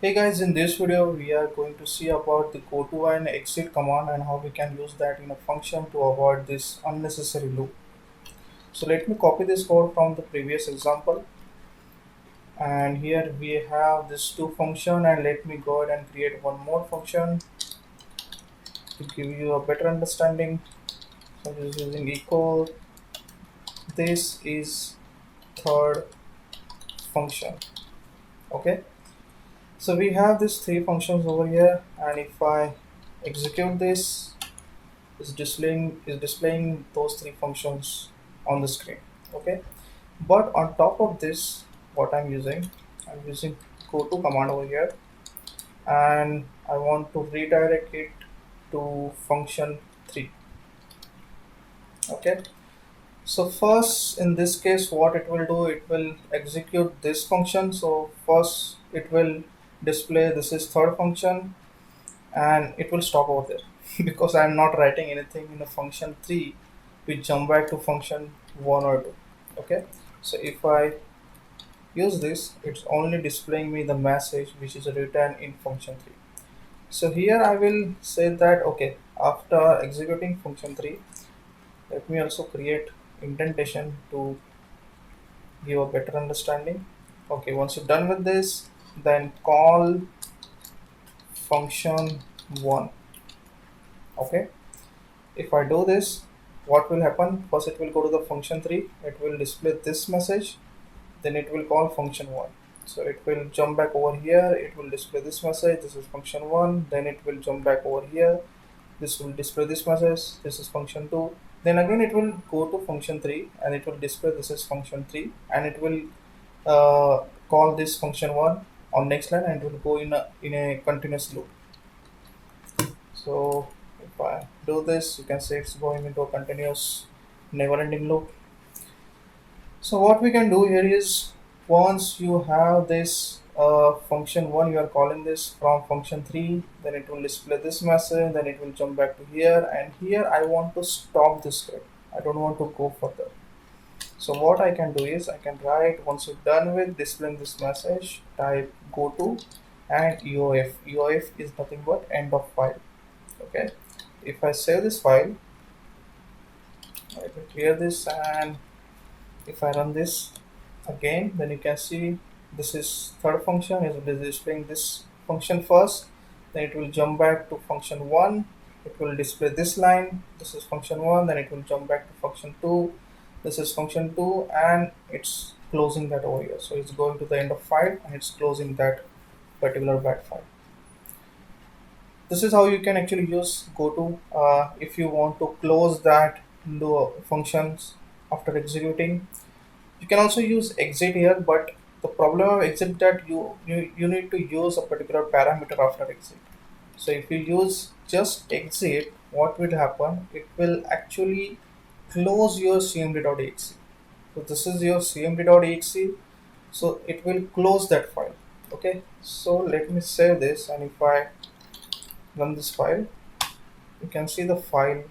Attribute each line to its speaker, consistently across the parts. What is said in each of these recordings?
Speaker 1: Hey guys, in this video we are going to see about the GoTo and exit command and how we can use that in a function to avoid this unnecessary loop. So let me copy this code from the previous example, and here we have this two function, and let me go ahead and create one more function to give you a better understanding. So I'm just using equal, this is third function. Okay, so we have these three functions over here, and if I execute this, is displaying those three functions on the screen. Okay, but on top of this, what I'm using goto command over here, and I want to redirect it to function 3. Okay, so first in this case what it will do, it will execute this function. So first it will display this is third function, and it will stop over there because I'm not writing anything in the function 3 to jump back to function 1 or 2. Okay, so if I use this, it's only displaying me the message which is written in function 3. So here I will say that okay, after executing function 3, let me also create indentation to give a better understanding. Okay, once you're done with this, then call function 1. Okay, if I do this, what will happen? First it will go to the function 3, it will display this message, then it will call function 1. So it will jump back over here, it will display this message, this is function 1, then it will jump back over here, this will display this message, this is function 2, then again it will go to function 3 and it will display this is function 3, and it will call this function 1 on next line, and it will go in a continuous loop. So if I do this, you can see it's going into a continuous never ending loop. So what we can do here is, once you have this function 1, you are calling this from function 3, then it will display this message, then it will jump back to here, and here I want to stop this script. I don't want to go further. So what I can do is, I can write, once you're done with displaying this message, type go to and EOF. EOF is nothing but end of file. Okay, if I save this file, I will clear this, and if I run this again, then you can see this is third function is displaying this function first, then it will jump back to function 1, it will display this line, this is function 1, then it will jump back to function 2, this is function 2, and it's closing that over here. So it's going to the end of file and it's closing that particular bat file. This is how you can actually use goto if you want to close that functions after executing. You can also use exit here, but the problem of exit that you need to use a particular parameter after exit. So if you use just exit, what will happen, it will actually close your cmd.exe. So this is your cmd.exe, so it will close that file. Okay, so let me save this, and if I run this file, you can see the file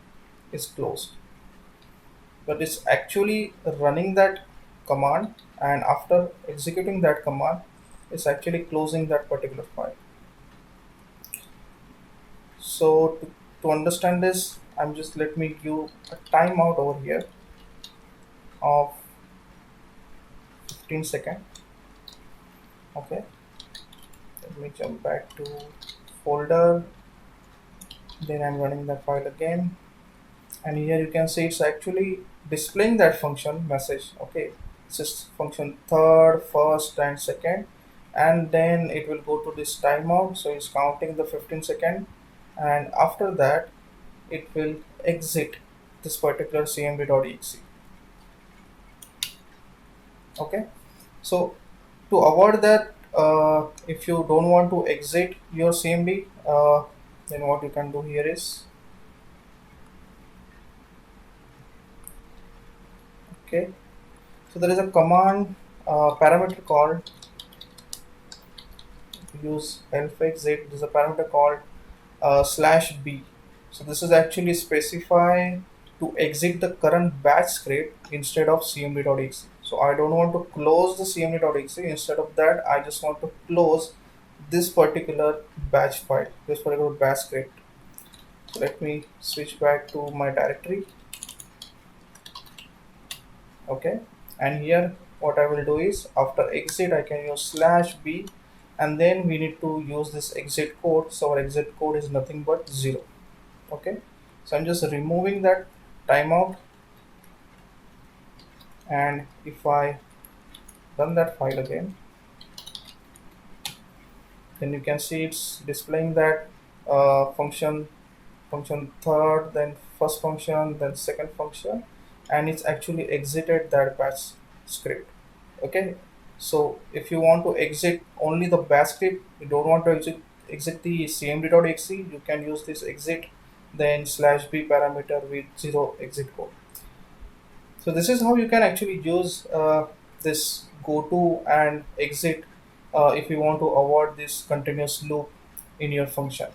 Speaker 1: is closed, but it's actually running that command, and after executing that command, it's actually closing that particular file. So to understand this, I'm just, let me give a timeout over here of 15 seconds. Okay, let me jump back to folder, then I'm running that file again, and here you can see it's actually displaying that function message. Okay, it's just function third, first, and second, and then it will go to this timeout, so it's counting the 15 second, and after that it will exit this particular cmd.exe. Okay, so to avoid that, if you don't want to exit your cmd, then what you can do here is, okay, so there is a command parameter called, use elf exit, there's a parameter called /b. So this is actually specify to exit the current batch script instead of cmd.exe. So I don't want to close the cmd.exe, instead of that I just want to close this particular batch file, this particular batch script. So let me switch back to my directory. Okay, and here what I will do is after exit I can use slash b, and then we need to use this exit code. So our exit code is nothing but 0. Okay, so I'm just removing that timeout, and if I run that file again, then you can see it's displaying that function third, then first function, then second function, and it's actually exited that batch script. Okay, so if you want to exit only the bash script, you don't want to exit the cmd.exe, you can use this exit then slash b parameter with 0 exit code. So this is how you can actually use this go to and exit if you want to avoid this continuous loop in your function.